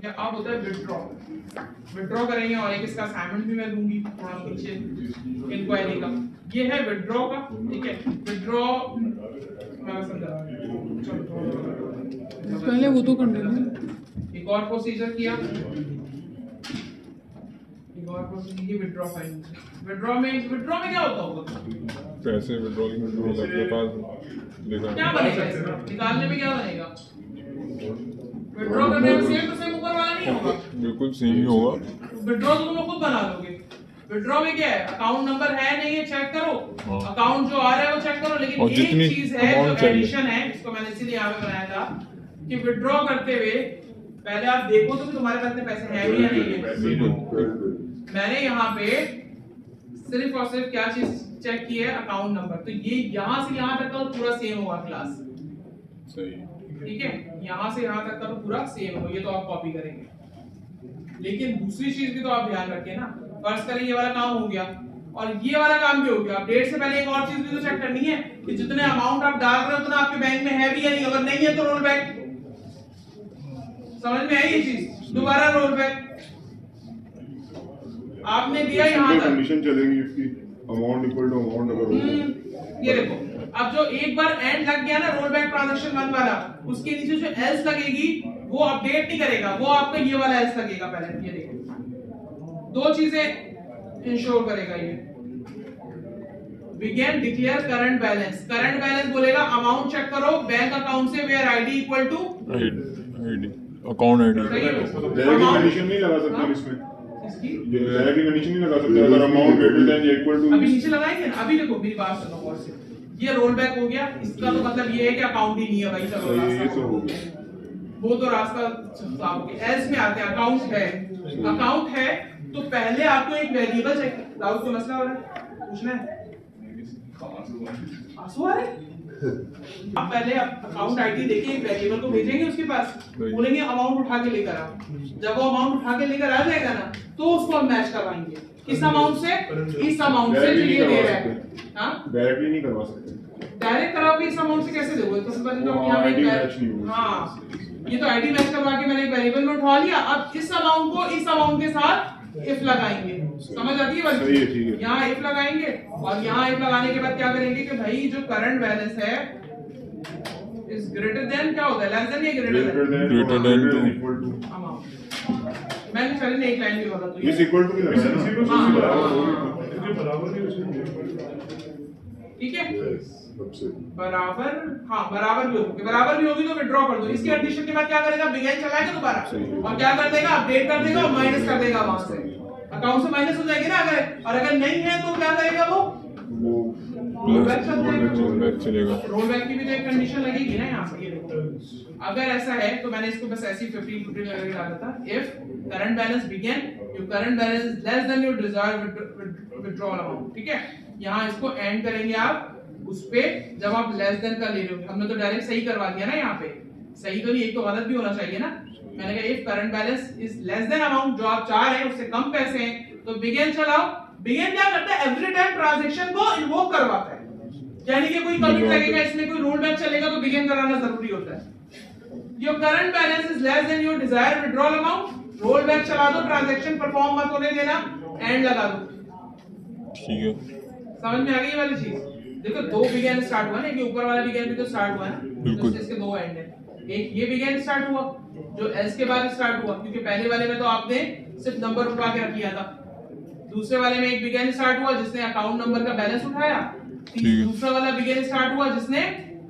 अब होता है विड्रॉ। विड्रॉ करेंगे और एक इसका असाइनमेंट भी मैं दूंगी थोड़ा पीछे इंक्वायरी का। ये है विड्रॉ का, ठीक है। विड्रॉ मैं समझा, पहले वो तो कर लेना। एक और प्रोसीजर किया, एक और प्रोसीजर की विड्रॉ फाइल। विड्रॉ में क्या होता होगा? पैसे विड्रॉलिंग अपने पास लेकर क्या बनेगा इसमें? निकालने में क्या बनेगा? विड्रॉ करने में सेम टू सेम ऊपर वाला नहीं होगा, बिल्कुल सेम ही होगा। विड्रॉ तो तुम लोग खुद बना लोगे। विड्रॉ में क्या है, अकाउंट नंबर है नहीं है चेक करो, अकाउंट जो आ रहा है वो चेक करो। लेकिन एक चीज है जो एडिशन है, इसको मैंने इसीलिए यहाँ पे बनाया था कि विड्रॉ करते हुए पहले आप देखो तो कि तुम्हारे पास में पैसे हैं भी या नहीं है। मैंने यहाँ पे सिर्फ और सिर्फ क्या चीज चेक की है, अकाउंट नंबर। तो ये यहाँ से यहाँ तक का तो पूरा सेम होगा क्लास, सही, ठीक है। यहाँ से यहाँ तक का तो पूरा सेम होगा, ये तो आप कॉपी करेंगे। लेकिन दूसरी चीज भी तो आप ध्यान रखें ना। फर्स्ट करें ये वाला काम हो गया और ये वाला काम भी हो गया। अपडेट से पहले एक और चीज भी तो चेक करनी है कि जितने अमाउंट आप डाल रहे हो उतना आपके बैंक में है भी या नहीं। अगर नहीं है तो रोल बैक। समझ में आई ये चीज? दोबारा रोल बैक। आपने दिया यहाँ तक, कंडीशन चलेगी इसकी, अमाउंट इक्वल टू अमाउंट अगर होगा। ये देखो, अब जो एक बार एंड लग गया ना रोल बैक ट्रांजैक्शन 1 वाला, उसके नीचे जो एल्स लगेगी वो अपडेट नहीं करेगा, वो आपका ये वाला एल्स लगेगा पहले। ये देखो, दो चीजें इंश्योर करेगा ये। Begin declare current balance. Current balance बोलेगा अमाउंट चेक करो बैंक अकाउंट से where ID equal to ID, account ID. Condition नहीं लगा सकते इसमें, ये कंडीशन नहीं लगा सकते अगर अमाउंट ग्रेटर देन या इक्वल टू। अभी नीचे लगाएंगे ना। अभी देखो मेरी बात सुनो और से, ये रोल बैक हो गया, इसका तो मतलब ये है कि अकाउंट ही नहीं है भाई। चलो ये तो हो गया, वो तो रास्ता साफ हो गया। एल्स में आते हैं, अकाउंट है, अकाउंट है तो पहले आपको एक वेरिएबल चेक। दाऊद कोई मसला हो रहा है, पूछना है? आंसू आ रहे? आप पहले अकाउंट आईडी देके एक वेरिएबल को भेजेंगे उसके पास, बोलेंगे अमाउंट उठा के लेकर आओ। जब वो अमाउंट उठा के लेकर आ जाएगा ना तो उसको हम मैच करवाएंगे किस अमाउंट से, इस अमाउंट से जो ये दे रहा है। हां, डायरेक्टली नहीं करवा सकते। डायरेक्ट कराओगे इस अमाउंट से कैसे दोगे? तो समझ लो यहां पे हां, ये तो आईडी मैच करवा के मैंने एक वेरिएबल में उठा लिया। अब इस अमाउंट को इस अमाउंट के साथ इफ लगाएंगे। समझ आती है बात? सही है, ठीक है। यहाँ इफ लगाएंगे और यहाँ इफ लगाने के बाद क्या करेंगे कि भाई जो करंट बैलेंस है इज ग्रेटर देन, क्या होता है, लेस देन या greater than to equal to amount. मैंने पहले ने एक लाइन भी बोला तो इस इक्वल टू की लगाना हाँ, बराबर ठीक है, सबसे बराबर। हाँ, बराबर भी होगी, बराबर भी होगी तो विड्रॉ कर दो। इसकी कंडीशन के बाद क्या करेगा, बिगिन चलाएगा दोबारा और क्या कर देगा, अपडेट कर देगा और माइनस कर देगा वहां से, अकाउंट से माइनस हो जाएगी ना अगर। और अगर नहीं है तो क्या करेगा वो रोल बैक चलेगा। रोल बैक की भी तो एक कंडीशन लगेगी ना यहाँ पे। ये देखो, अगर ऐसा है तो मैंने इसको बस ऐसी 15 करके डाला था। If current balance begin your current balance less than your desired withdrawal amount, ठीक है। यहाँ इसको एंड करेंगे आप उस पे जब आप लेस देन का ले रहे हो। हमने तो डायरेक्ट सही करवा दिया ना, यहाँ पे सही तो नहीं, एक तो गलत भी होना चाहिए ना। मैंने कहा if current balance is less than amount, जो आप चाह रहे हैं उससे कम पैसे हैं, तो बिगिन चलाओ। बिगिन क्या करता है, एवरी टाइम ट्रांजैक्शन को इन्वोक करवाता है, यानी कि कोई कमिट लगेगा इसमें, कोई रोल बैक चलेगा तो बिगिन कराना जरूरी होता है। Your current balance is less than your desired withdrawal amount, roll back चला दो, ट्रांजैक्शन परफॉर्म मत होने देना, एंड लगा दो। ठीक है, समझ में आ गई वाली चीज? देखो दो बिगिन स्टार्ट हुआ ना, कि ऊपर वाला बिगिन भी तो स्टार्ट हुआ है, तो इसके दो एंड है। एक ये बिगिन स्टार्ट हुआ जो एस के बाद स्टार्ट हुआ, क्योंकि पहले वाले में तो आपने सिर्फ नंबर उठा के रख लिया था। दूसरे वाले में एक बिगिन स्टार्ट हुआ जिसने अकाउंट नंबर का बैलेंस उठाया। दूसरा वाला बिगिन स्टार्ट हुआ जिसने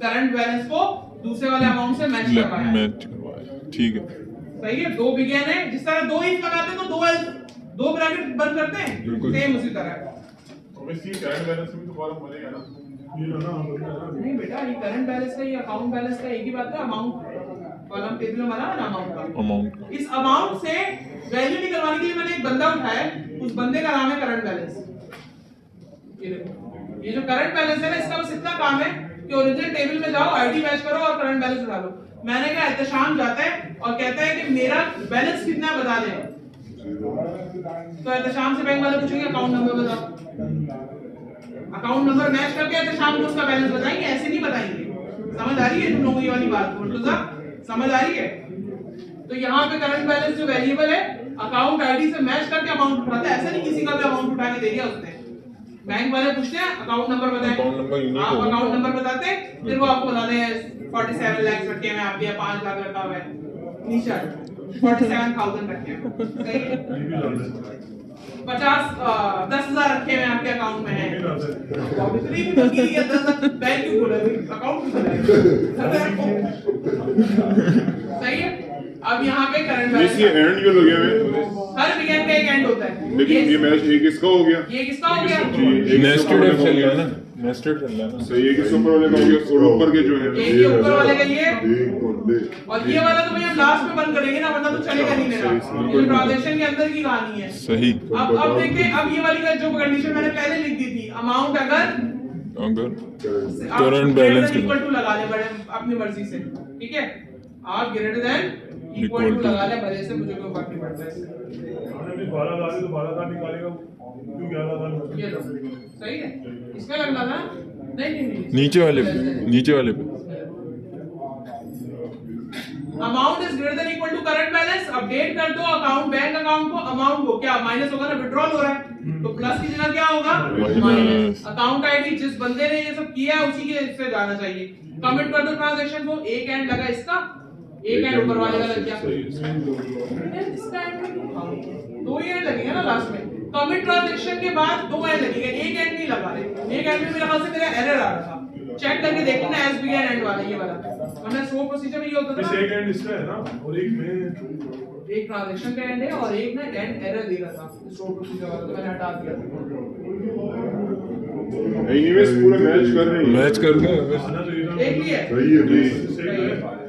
करंट बैलेंस को दूसरे वाले अमाउंट से मैच करवाया। ठीक है, सही है। दो बिगिन है, जिस तरह दो इफ लगाते तो दो ब्रैकेट बंद करते हैं, सेम उसी तरह। करंट बैलेंस में तो कॉलम बनेगा ना, नहीं बेटा, ये करंट बैलेंस का, ये अकाउंट बैलेंस का एक ही बात है। अमाउंट कॉलम टेबल में बना है ना अमाउंट का, अमाउंट। इस अमाउंट से वैल्यू निकलवाने के लिए मैंने एक बंदा उठाया, उस बंदे का नाम है करंट बैलेंस। ये देखो, ये जो करंट बैलेंस है ना, इसका बस इतना काम है कि ओरिजिनल टेबल में जाओ, आईडी मैच करो और करंट बैलेंस उठा लो। मैंने कहा एहतशाम जाता है और कहता है कि मेरा बैलेंस कितना है बता दे, तो एहतशाम से बैंक वाले पूछेंगे अकाउंट नंबर बताओ, अकाउंट नंबर मैच करके एहतशाम को उसका बैलेंस बताएंगे, ऐसे नहीं बताएंगे। समझ आ रही है तुम लोगों को ये वाली बात? समझ आ रही है? तो यहाँ पे करंट बैलेंस जो वेरिएबल है अकाउंट आईडी से मैच करके अमाउंट उठाता है। ऐसा नहीं किसी का भी अमाउंट उठा के दे दिया उसने। बैंक वाले पूछते हैं अकाउंट नंबर बताएं, अकाउंट नंबर यूनिक आप होगा। अकाउंट नंबर बताते हैं, फिर वो आपको बताते हैं 47 लाख रखे हुए हैं आपके, या 5 लाख रखा हुआ है, नीचे 47,000 रखे हुए हैं, सही है। 10,000 रखे हुए हैं आपके अकाउंट में है, ऑब्वियसली बैंक क्यों खोला है, अकाउंट क्यों खोला है, सही है। अब यहाँ पे करंट बैलेंस, इसलिए एंड जो लगे हुए हैं, हर वीकेंड का एक एंड होता है। लेकिन ये मैच एक इसका हो गया, ये किसका हो गया? जी एक नेस्टेड चल रहा है ना, नेस्टेड चल रहा है ना। सही है कि ऊपर वाले का हो गया और ऊपर के जो है एक ये ऊपर वाले का ये, और ये वाला तो भैया हम लास्ट में बंद करेंगे ना, वरना तो चलेगा नहीं मेरा। ये ट्रांजैक्शन के अंदर की कहानी है। सही। अब देखते हैं, अब ये वाली का जो कंडीशन मैंने पहले लिख दी थी, अमाउंट अगर करंट बैलेंस इक्वल टू लगा ले बड़े अपनी मर्जी से, ठीक है। आप ग्रेटर देन इक्वल टू लगा ले, भले से मुझे कोई फर्क नहीं पड़ता है। अभी 12 डाले तो 12 का निकालेगा, क्यों 11 का? ये लो, सही है। इसमें लगना था, नहीं नीचे वाले पे, नीचे वाले पे amount is greater than equal to current balance. Update कर दो अकाउंट, बैंक अकाउंट को, अमाउंट को क्या माइनस होगा ना, विड्रॉल हो रहा है, तो प्लस की जगह क्या होगा, माइनस। अकाउंट आईडी जिस बंदे ने ये सब किया है उसी के से जाना चाहिए। कमिट कर दो ट्रांजैक्शन को, एक एंड लगा इसका, एक एंड ऊपर वाले का लग गया, इसका एंड दो ही एंड लगेगा ना लास्ट में। कमिट ट्रांजैक्शन के बाद दो एंड लगेगा, एक एंड नहीं लगा रहे। एक एंड में मेरे ख्याल से मेरा एरर आ रहा था, चेक करके देखो ना, एसबीआई एंड वाला ये वाला, वरना स्लो प्रोसीजर में ये होता था इस ना, एक एंड इसका है ना, और एक में एक ट्रांजैक्शन का एंड है और एक ना एंड एरर दे रहा था स्लो प्रोसीजर वाला, तो मैंने हटा दिया। एनीवेज पूरा मैच कर रहे हैं, मैच कर गए। आना चाहिए था। देख लिया सही है सही है।